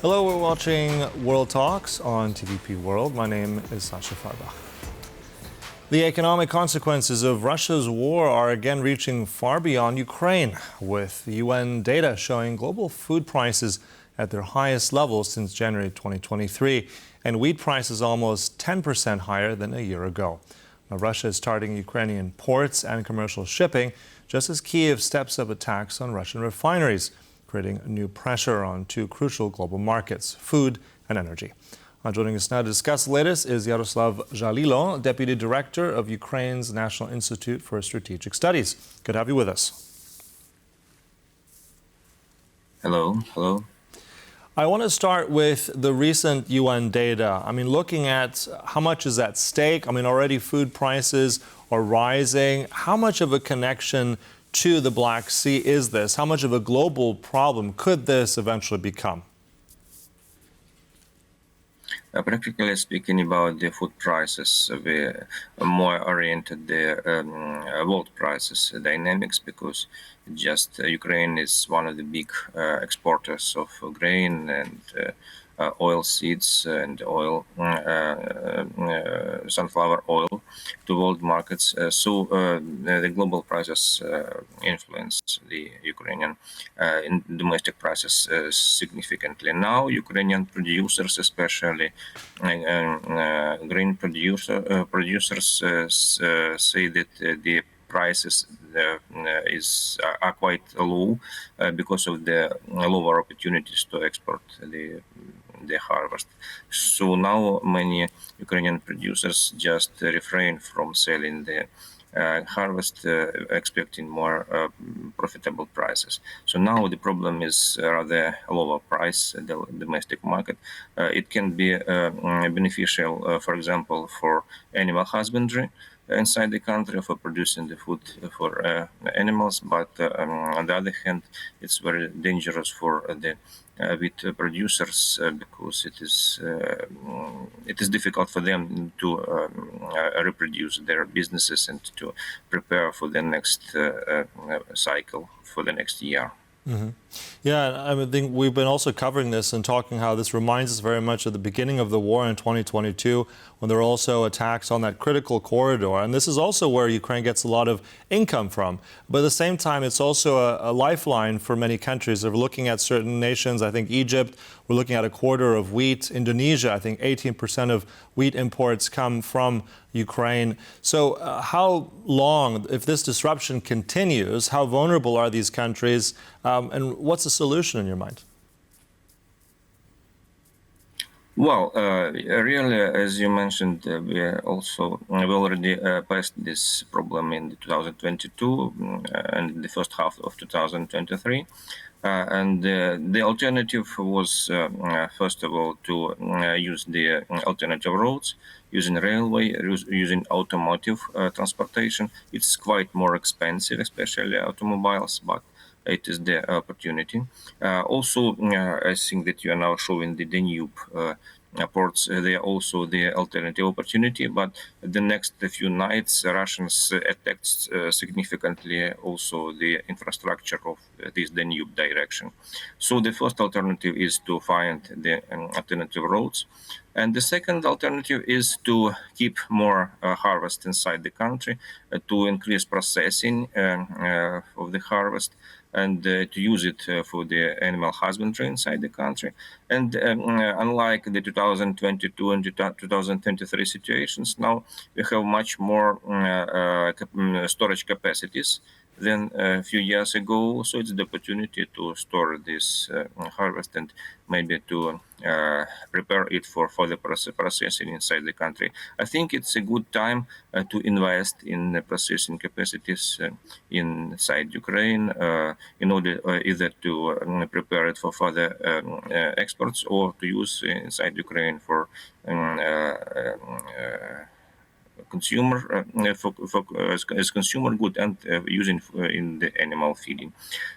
Hello, we're watching World Talks on TVP World. My name is Sasha Farbach. The economic consequences of Russia's war are again reaching far beyond Ukraine, with UN data showing global food prices at their highest level since January 2023, and wheat prices almost 10% higher than a year ago. Now, Russia is targeting Ukrainian ports and commercial shipping, just as Kyiv steps up attacks on Russian refineries, creating new pressure on two crucial global markets, food and energy. Joining us now to discuss the latest is Yaroslav Zhalilo, Deputy Director of Ukraine's National Institute for Strategic Studies. Good to have you with us. Hello. I want to start with the recent UN data. Looking at how much is at stake. Already food prices are rising. How much of a connection to the Black Sea is this? How much of a global problem could this eventually become? Practically speaking, about the food prices, we more oriented the world prices dynamics, because just Ukraine is one of the big exporters of grain and oil seeds and oil, sunflower oil to world markets. So the global prices influence the Ukrainian in domestic prices significantly. Now, Ukrainian producers, especially grain producers, say that the prices are quite low because of the lower opportunities to export the harvest. So now many Ukrainian producers just refrain from selling the harvest, expecting more profitable prices. So now the problem is rather lower price, the domestic market. It can be beneficial, for example, for animal husbandry inside the country, for producing the food for animals, but on the other hand, it's very dangerous for the wheat producers because it is difficult for them to reproduce their businesses and to prepare for the next cycle for the next year. Mm-hmm. Yeah, I think we've been also covering this and talking how this reminds us very much of the beginning of the war in 2022, when there were also attacks on that critical corridor. And this is also where Ukraine gets a lot of income from. But at the same time, it's also a lifeline for many countries. If we're looking at certain nations, I think Egypt, we're looking at a quarter of wheat. Indonesia, I think 18% of wheat imports come from Ukraine. So how long, if this disruption continues, how vulnerable are these countries? And what's the solution in your mind? Well, really, as you mentioned, we already passed this problem in 2022 and the first half of 2023. And the alternative was, first of all, to use the alternative roads, using railway, using automotive transportation. It's quite more expensive, especially automobiles, but it is the opportunity. Also, I think that you are now showing the Danube ports. They are also the alternative opportunity, but the next few nights, Russians attacked significantly also the infrastructure of this Danube direction. So the first alternative is to find the alternative roads. And the second alternative is to keep more harvest inside the country, to increase processing of the harvest, and to use it for the animal husbandry inside the country. And unlike the 2022 and 2023 situations, now we have much more storage capacities than a few years ago. So it's the opportunity to store this harvest and maybe to prepare it for further processing inside the country. I think it's a good time to invest in the processing capacities inside Ukraine in order either to prepare it for further exports or to use inside Ukraine for consumer as consumer good and using in the animal feeding.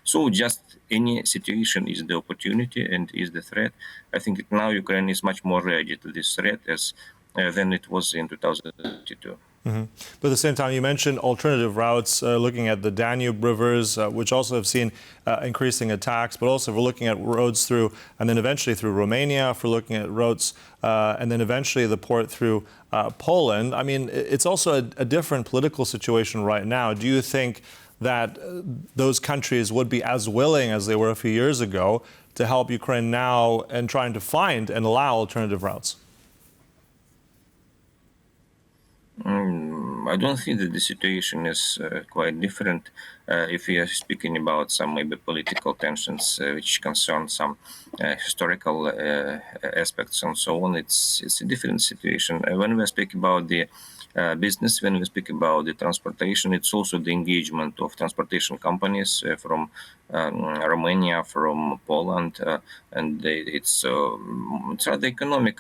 So just any situation is the opportunity and is the threat. I think now Ukraine is much more ready to this threat, as than it was in 2022. But at the same time, you mentioned alternative routes, looking at the Danube rivers, which also have seen increasing attacks, but also if we're looking at roads through, and then eventually through Romania, if we're looking at roads, and then eventually the port through Poland. I mean, it's also a different political situation right now. Do you think that those countries would be as willing as they were a few years ago to help Ukraine now and trying to find and allow alternative routes? I don't think that the situation is quite different. If we are speaking about some maybe political tensions which concern some historical aspects and so on, it's a different situation. When we speak about the business, when we speak about the transportation, it's also the engagement of transportation companies from Romania, from Poland, and it's the economic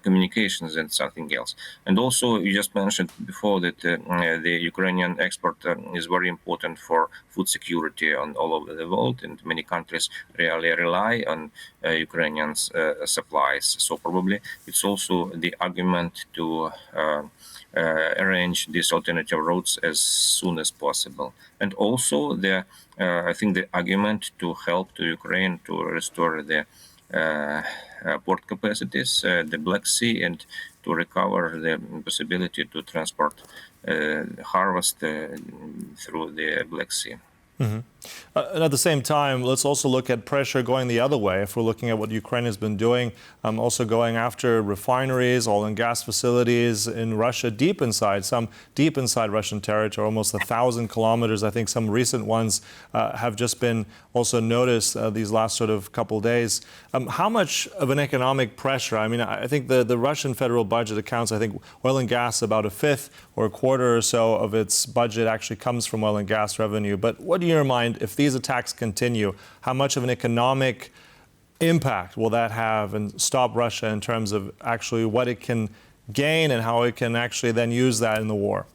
communications and something else. And also, you just mentioned before that the Ukrainian export is very important for food security on all over the world, and many countries really rely on Ukrainian supplies. So probably it's also the argument to arrange these alternative routes as soon as possible. And also, I think the argument to help to Ukraine to restore the port capacities, the Black Sea, and to recover the possibility to transport harvest through the Black Sea. And at the same time, let's also look at pressure going the other way. If we're looking at what Ukraine has been doing, also going after refineries, oil and gas facilities in Russia, deep inside Russian territory, almost 1,000 kilometers. I think some recent ones have just been also noticed these last sort of couple days. How much of an economic pressure? I mean, I think the Russian federal budget accounts, I think oil and gas, about a fifth or a quarter or so of its budget actually comes from oil and gas revenue. But what in your mind, if these attacks continue, how much of an economic impact will that have and stop Russia in terms of actually what it can gain and how it can actually then use that in the war?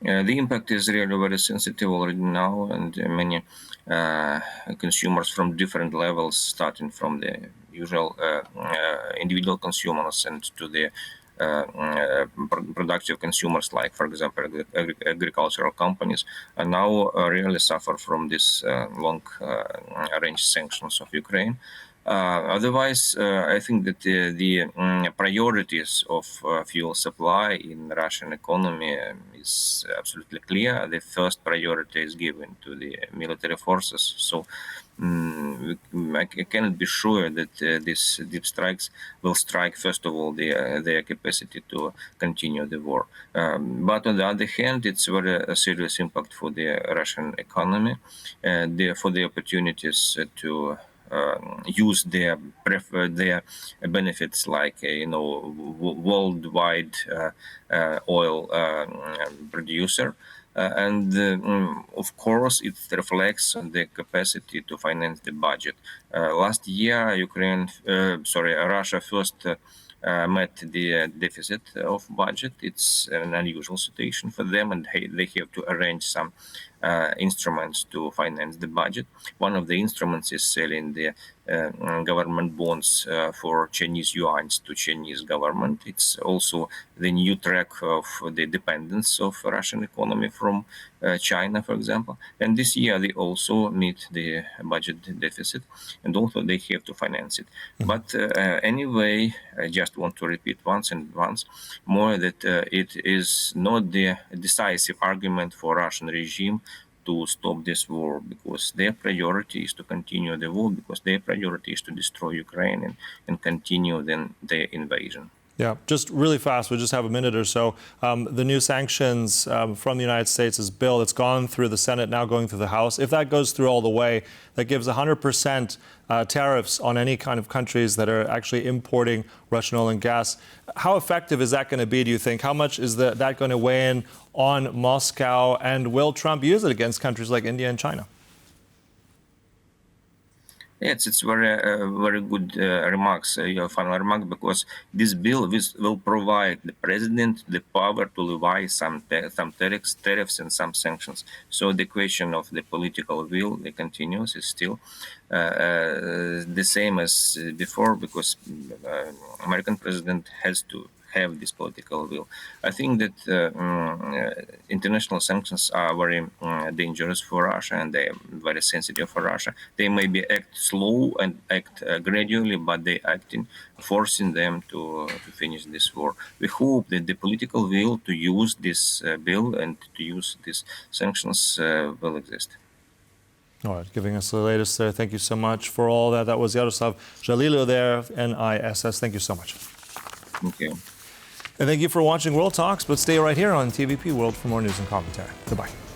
The impact is really very sensitive already now, and many consumers from different levels, starting from the usual individual consumers and to the productive consumers, like, for example, agricultural companies, and now really suffer from this long-range sanctions of Ukraine. Otherwise, I think that the priorities of fuel supply in Russian economy is absolutely clear. The first priority is given to the military forces. So I cannot be sure that these deep strikes will strike, first of all, their capacity to continue the war. But on the other hand, it's a very serious impact for the Russian economy, for the opportunities to use their benefits, like worldwide oil producer. And of course, it reflects on the capacity to finance the budget. Last year, Russia first met the deficit of budget. It's an unusual situation for them, and they have to arrange some instruments to finance the budget. One of the instruments is selling the government bonds for Chinese yuans to Chinese government. It's also the new track of the dependence of Russian economy from China, for example. And this year they also meet the budget deficit, and also they have to finance it. But anyway, I just want to repeat once more that it is not the decisive argument for Russian regime to stop this war, because their priority is to continue the war, because their priority is to destroy Ukraine and continue then their invasion. Yeah, just really fast, we just have a minute or so. The new sanctions from the United States is bill. It's gone through the Senate, now going through the House. If that goes through all the way, that gives 100% tariffs on any kind of countries that are actually importing Russian oil and gas. How effective is that going to be, do you think? How much is that going to weigh in on Moscow? And will Trump use it against countries like India and China? Yes, it's very good remarks, your final remark, because this bill will provide the president the power to levy some tariffs and some sanctions. So the question of the political will continues is still the same as before, because American president has to have this political will. I think that international sanctions are very dangerous for Russia, and they are very sensitive for Russia. They maybe act slow and act gradually, but they acting, forcing them to finish this war. We hope that the political will to use this bill and to use these sanctions will exist. All right, giving us the latest there. Thank you so much for all that. That was Yaroslav Zhalilo there, NISS. Thank you so much. Thank you. And thank you for watching World Talks, but stay right here on TVP World for more news and commentary. Goodbye.